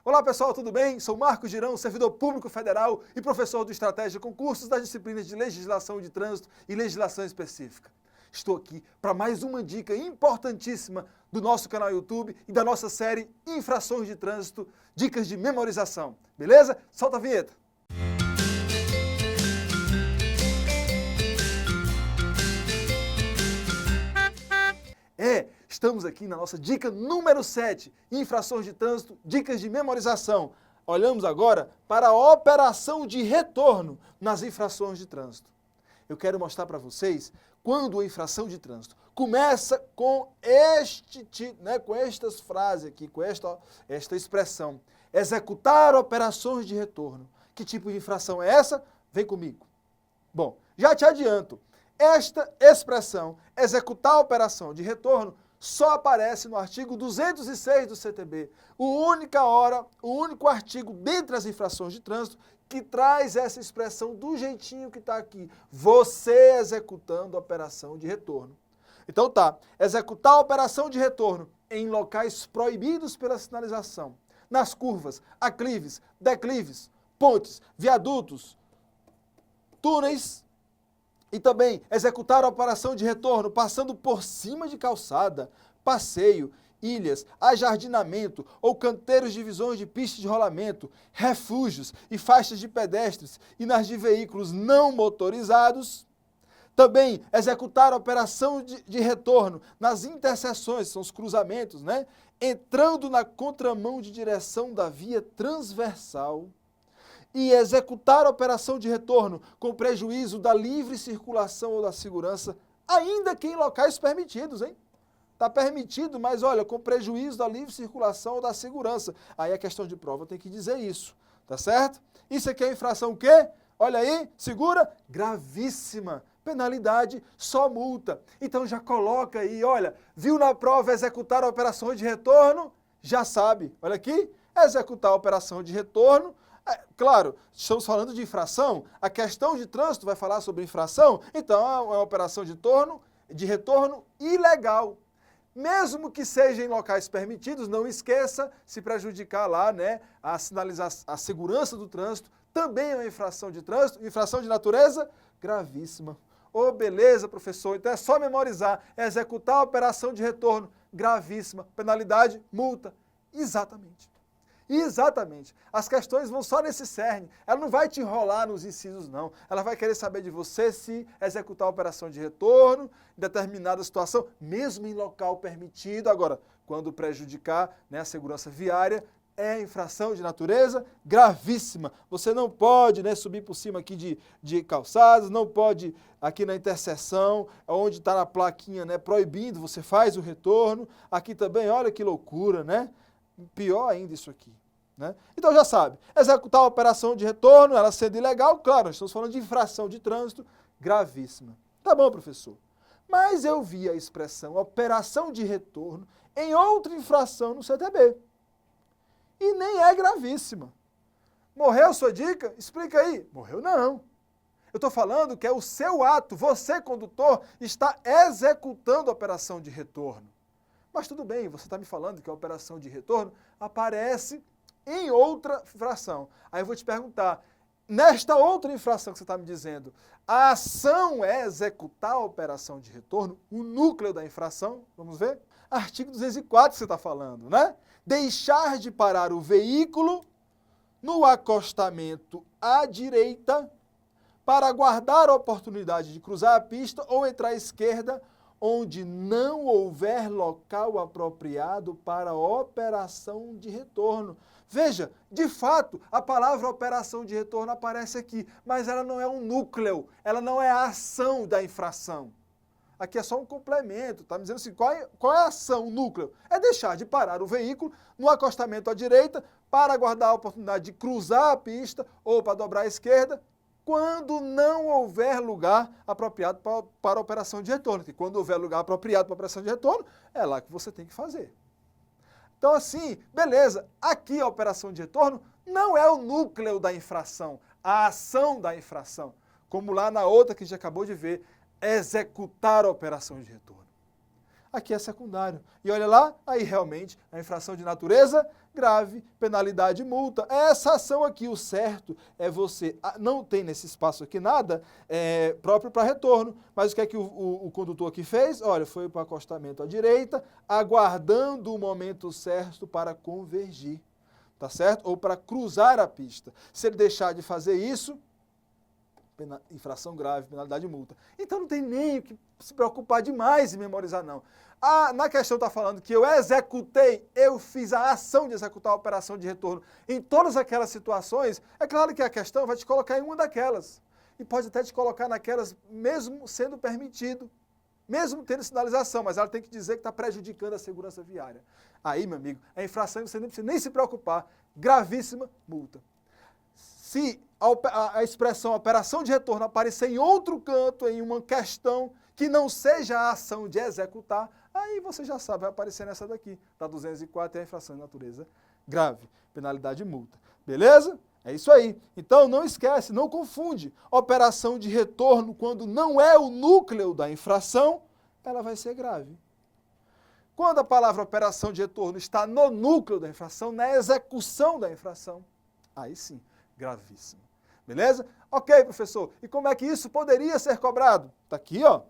Olá pessoal, tudo bem? Sou Marcos Girão, servidor público federal e professor do Estratégia Concursos das disciplinas de Legislação de Trânsito e Legislação Específica. Estou aqui para mais uma dica importantíssima do nosso canal YouTube e da nossa série Infrações de Trânsito, Dicas de Memorização. Beleza? Solta a vinheta! Estamos aqui na nossa dica número 7, infrações de trânsito, dicas de memorização. Olhamos agora para a operação de retorno nas infrações de trânsito. Eu quero mostrar para vocês quando a infração de trânsito começa com com estas frases aqui, com esta expressão, executar operações de retorno. Que tipo de infração é essa? Vem comigo. Bom, já te adianto, esta expressão, executar a operação de retorno, só aparece no artigo 206 do CTB, o único artigo dentre as infrações de trânsito que traz essa expressão do jeitinho que está aqui, você executando a operação de retorno. Então tá, executar a operação de retorno em locais proibidos pela sinalização, nas curvas, aclives, declives, pontes, viadutos, túneis, e também executar a operação de retorno passando por cima de calçada, passeio, ilhas, ajardinamento ou canteiros de visões de pistas de rolamento, refúgios e faixas de pedestres e nas de veículos não motorizados. Também executar a operação de retorno nas interseções, são os cruzamentos, entrando na contramão de direção da via transversal. E executar a operação de retorno com prejuízo da livre circulação ou da segurança, ainda que em locais permitidos, Está permitido, mas olha, com prejuízo da livre circulação ou da segurança. Aí a questão de prova tem que dizer isso, tá certo? Isso aqui é infração o quê? Olha aí, segura, gravíssima. Penalidade, só multa. Então já coloca aí, olha, viu na prova executar a operação de retorno? Já sabe, olha aqui, executar a operação de retorno. Claro, estamos falando de infração, a questão de trânsito vai falar sobre infração, então é uma operação de retorno ilegal. Mesmo que seja em locais permitidos, não esqueça, se prejudicar lá, a segurança do trânsito, também é uma infração de trânsito, infração de natureza gravíssima. Ô, beleza, professor, então é só memorizar, executar a operação de retorno gravíssima, penalidade, multa. Exatamente. As questões vão só nesse cerne. Ela não vai te enrolar nos incisos, não. Ela vai querer saber de você se executar a operação de retorno em determinada situação, mesmo em local permitido. Agora, quando prejudicar a segurança viária, é infração de natureza gravíssima. Você não pode subir por cima aqui de calçadas, não pode aqui na interseção, onde está na plaquinha proibindo, você faz o retorno. Aqui também, olha que loucura, Pior ainda isso aqui. Então já sabe, executar a operação de retorno, ela sendo ilegal, claro, nós estamos falando de infração de trânsito gravíssima. Tá bom, professor. Mas eu vi a expressão operação de retorno em outra infração no CTB. E nem é gravíssima. Morreu sua dica? Explica aí. Morreu não. Eu estou falando que é o seu ato, você condutor, está executando a operação de retorno. Mas tudo bem, você está me falando que a operação de retorno aparece em outra infração. Aí eu vou te perguntar, nesta outra infração que você está me dizendo, a ação é executar a operação de retorno, o núcleo da infração, vamos ver? Artigo 204 que você está falando, Deixar de parar o veículo no acostamento à direita para aguardar a oportunidade de cruzar a pista ou entrar à esquerda, onde não houver local apropriado para a operação de retorno. Veja, de fato, a palavra operação de retorno aparece aqui, mas ela não é um núcleo, ela não é a ação da infração. Aqui é só um complemento, está me dizendo assim, qual é a ação, o núcleo? É deixar de parar o veículo no acostamento à direita para aguardar a oportunidade de cruzar a pista ou para dobrar à esquerda, quando não houver lugar apropriado para a operação de retorno. Porque quando houver lugar apropriado para a operação de retorno, é lá que você tem que fazer. Então assim, beleza, aqui a operação de retorno não é o núcleo da infração, a ação da infração, como lá na outra que a gente acabou de ver, executar a operação de retorno. aqui é secundário. E olha lá, aí realmente a infração de natureza grave, penalidade e multa. Essa ação aqui, o certo é você, não tem nesse espaço aqui nada próprio para retorno, mas o que é que o condutor aqui fez? Olha, foi para o acostamento à direita, aguardando o momento certo para convergir, tá certo? Ou para cruzar a pista. Se ele deixar de fazer isso, infração grave, penalidade e multa. Então não tem nem o que se preocupar demais em memorizar, não. Na questão está falando que eu executei, eu fiz a ação de executar a operação de retorno em todas aquelas situações. É claro que a questão vai te colocar em uma daquelas. E pode até te colocar naquelas, mesmo sendo permitido, mesmo tendo sinalização, mas ela tem que dizer que está prejudicando a segurança viária. Aí, meu amigo, a infração você não precisa nem se preocupar, gravíssima multa. Se a expressão operação de retorno aparecer em outro canto, em uma questão que não seja a ação de executar, aí você já sabe, vai aparecer nessa daqui, da 204, é a infração de natureza grave, penalidade e multa. Beleza? É isso aí. Então não esquece, não confunde. Operação de retorno, quando não é o núcleo da infração, ela vai ser grave. Quando a palavra operação de retorno está no núcleo da infração, na execução da infração, aí sim, gravíssimo. Beleza? Ok, professor. E como é que isso poderia ser cobrado? Está aqui, ó.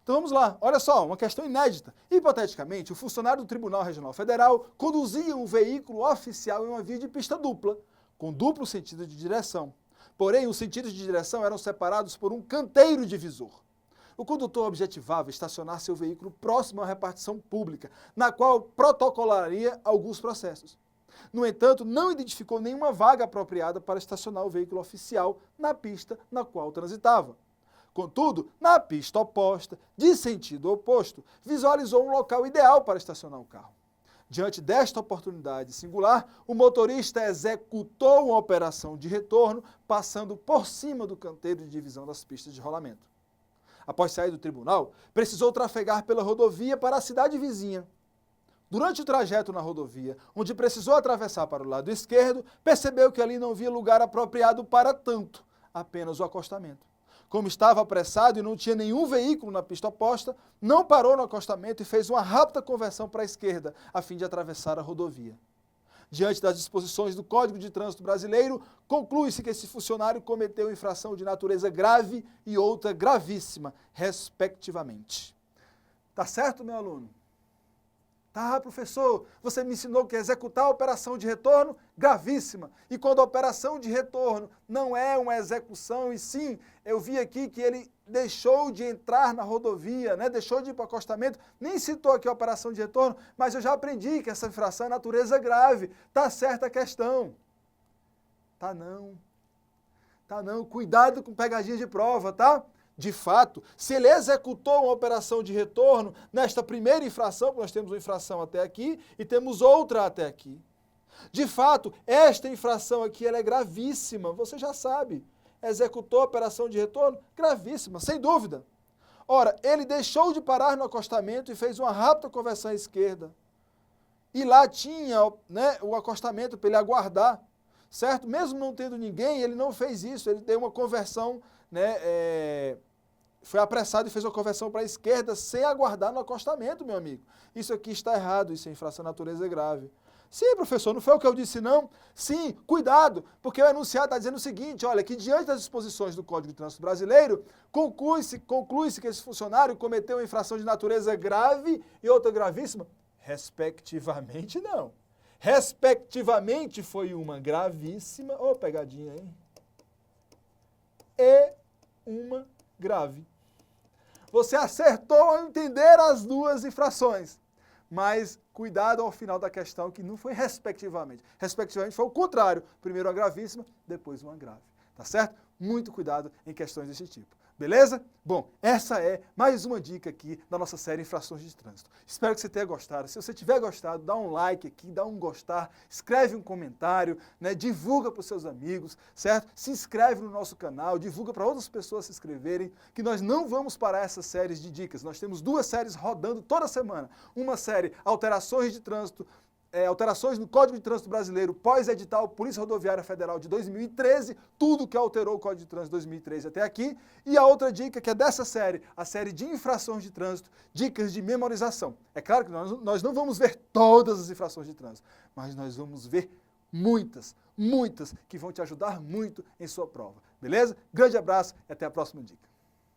Então vamos lá. Olha só, uma questão inédita. Hipoteticamente, o funcionário do Tribunal Regional Federal conduzia um veículo oficial em uma via de pista dupla, com duplo sentido de direção. Porém, os sentidos de direção eram separados por um canteiro divisor. O condutor objetivava estacionar seu veículo próximo à repartição pública, na qual protocolaria alguns processos. No entanto, não identificou nenhuma vaga apropriada para estacionar o veículo oficial na pista na qual transitava. Contudo, na pista oposta, de sentido oposto, visualizou um local ideal para estacionar o carro. Diante desta oportunidade singular, o motorista executou uma operação de retorno, passando por cima do canteiro de divisão das pistas de rolamento. Após sair do tribunal, precisou trafegar pela rodovia para a cidade vizinha. Durante o trajeto na rodovia, onde precisou atravessar para o lado esquerdo, percebeu que ali não havia lugar apropriado para tanto, apenas o acostamento. Como estava apressado e não tinha nenhum veículo na pista oposta, não parou no acostamento e fez uma rápida conversão para a esquerda, a fim de atravessar a rodovia. Diante das disposições do Código de Trânsito Brasileiro, conclui-se que esse funcionário cometeu infração de natureza grave e outra gravíssima, respectivamente. Tá certo, meu aluno? Tá, professor, você me ensinou que executar a operação de retorno, gravíssima. E quando a operação de retorno não é uma execução, e sim, eu vi aqui que ele deixou de entrar na rodovia, né? Deixou de ir para o acostamento, nem citou aqui a operação de retorno, mas eu já aprendi que essa infração é natureza grave. Tá certa a questão. Tá não. Tá não. Cuidado com pegadinha de prova, tá? De fato, se ele executou uma operação de retorno nesta primeira infração, nós temos uma infração até aqui e temos outra até aqui. De fato, esta infração aqui ela é gravíssima, você já sabe. Executou a operação de retorno? Gravíssima, sem dúvida. Ora, ele deixou de parar no acostamento e fez uma rápida conversão à esquerda. E lá tinha, né, o acostamento para ele aguardar, certo? Mesmo não tendo ninguém, ele não fez isso, ele deu uma conversão, né, foi apressado e fez uma conversão para a esquerda sem aguardar no acostamento, meu amigo. Isso aqui está errado, isso é infração de natureza grave. Sim, professor, não foi o que eu disse, não? Sim, cuidado, porque o enunciado está dizendo o seguinte, olha, que diante das disposições do Código de Trânsito Brasileiro, conclui-se que esse funcionário cometeu uma infração de natureza grave e outra gravíssima? Respectivamente, não. Respectivamente foi uma gravíssima, pegadinha, hein? E uma grave. Você acertou ao entender as duas infrações, mas cuidado ao final da questão que não foi respectivamente. Respectivamente foi o contrário, primeiro uma gravíssima, depois uma grave, tá certo? Muito cuidado em questões desse tipo. Beleza? Bom, essa é mais uma dica aqui da nossa série Infrações de Trânsito. Espero que você tenha gostado. Se você tiver gostado, dá um like aqui, dá um gostar, escreve um comentário, né? Divulga para os seus amigos, certo? Se inscreve no nosso canal, divulga para outras pessoas se inscreverem, que nós não vamos parar essas séries de dicas. Nós temos duas séries rodando toda semana. Uma série Alterações de Trânsito, alterações no Código de Trânsito Brasileiro pós-edital Polícia Rodoviária Federal de 2013, tudo que alterou o Código de Trânsito de 2013 até aqui. E a outra dica que é dessa série, a série de infrações de trânsito, dicas de memorização. É claro que nós não vamos ver todas as infrações de trânsito, mas nós vamos ver muitas que vão te ajudar muito em sua prova. Beleza? Grande abraço e até a próxima dica.